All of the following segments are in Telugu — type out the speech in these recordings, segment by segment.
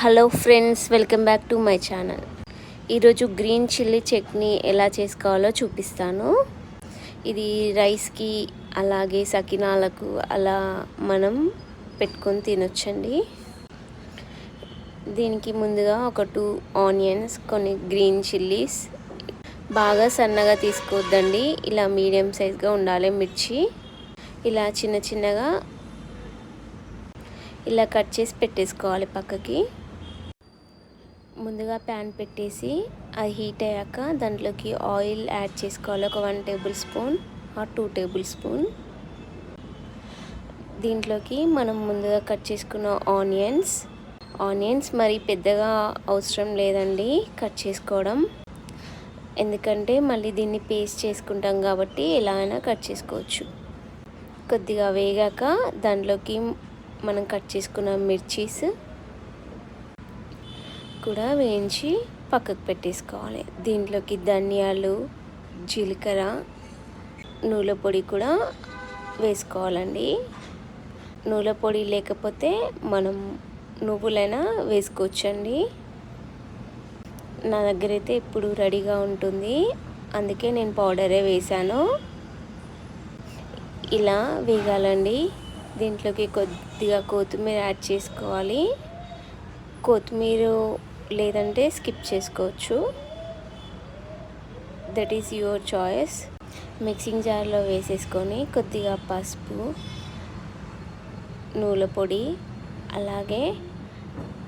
Hello friends, welcome back to my channel. ఈరోజు గ్రీన్ చిల్లీ చట్నీ ఎలా చేసుకోవాలో చూపిస్తాను. ఇది రైస్కి అలాగే సకినాలకు అలా మనం పెట్టుకొని తినొచ్చండి. దీనికి ముందుగా ఒక 2 ఆనియన్స్, కొన్ని గ్రీన్ చిల్లీస్, బాగా సన్నగా తీసుకోవద్దండి, ఇలా మీడియం సైజ్గా ఉండాలి. మిర్చి ఇలా చిన్న చిన్నగా ఇలా కట్ చేసి పెట్టేసుకోవాలి పక్కకి. ముందుగా ప్యాన్ పెట్టేసి అది హీట్ అయ్యాక దాంట్లోకి ఆయిల్ యాడ్ చేసుకోవాలి. ఒక 1 table spoon or 2 table spoon. దీంట్లోకి మనం ముందుగా కట్ చేసుకున్న ఆనియన్స్ మరి పెద్దగా అవసరం లేదండి కట్ చేసుకోవడం, ఎందుకంటే మళ్ళీ దీన్ని పేస్ట్ చేసుకుంటాం కాబట్టి ఎలా అయినా కట్ చేసుకోవచ్చు. కొద్దిగా వేగాక దాంట్లోకి మనం కట్ చేసుకున్న మిర్చీస్ కూడా వేయించి పక్కకు పెట్టేసుకోవాలి. దీంట్లోకి ధనియాలు, జీలకర్ర, నువ్వుల పొడి కూడా వేసుకోవాలండి. నువ్వుల పొడి లేకపోతే మనం నువ్వులైనా వేసుకోవచ్చండి. నా దగ్గర అయితే ఇప్పుడు రెడీగా ఉంటుంది, అందుకే నేను పౌడరే వేసాను. ఇలా వేగాలండి. దీంట్లోకి కొద్దిగా కొత్తిమీర యాడ్ చేసుకోవాలి. కొత్తిమీర లేదంటే స్కిప్ చేసుకోవచ్చు, that is your choice. Mixing జార్లో వేసేసుకొని కొద్దిగా పసుపు, నువ్వుల పొడి, అలాగే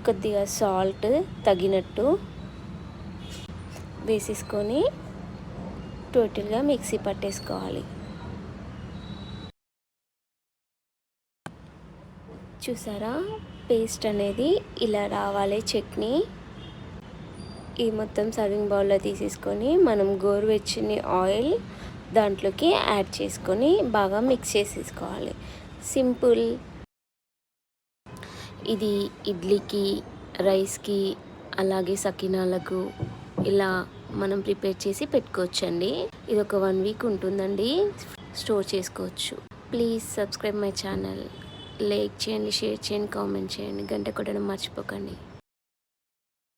కొద్దిగా సాల్ట్ తగినట్టు వేసేసుకొని టోటల్గా మిక్సీ పట్టేసుకోవాలి. చూసారా, పేస్ట్ అనేది ఇలా రావాలి చట్నీ. ఈ మొత్తం సర్వింగ్ బౌల్లో తీసేసుకొని మనం గోరువెచ్చని ఆయిల్ దాంట్లోకి యాడ్ చేసుకొని బాగా మిక్స్ చేసేసుకోవాలి. సింపుల్. ఇది ఇడ్లీకి, రైస్కి, అలాగే సకినాలకు ఇలా మనం ప్రిపేర్ చేసి పెట్టుకోవచ్చండి. ఇది ఒక 1 వీక్ ఉంటుందండి, స్టోర్ చేసుకోవచ్చు. Please subscribe my channel. Like చేయండి, షేర్ చేయండి, కామెంట్ చేయండి, గంట కొట్టడం మర్చిపోకండి.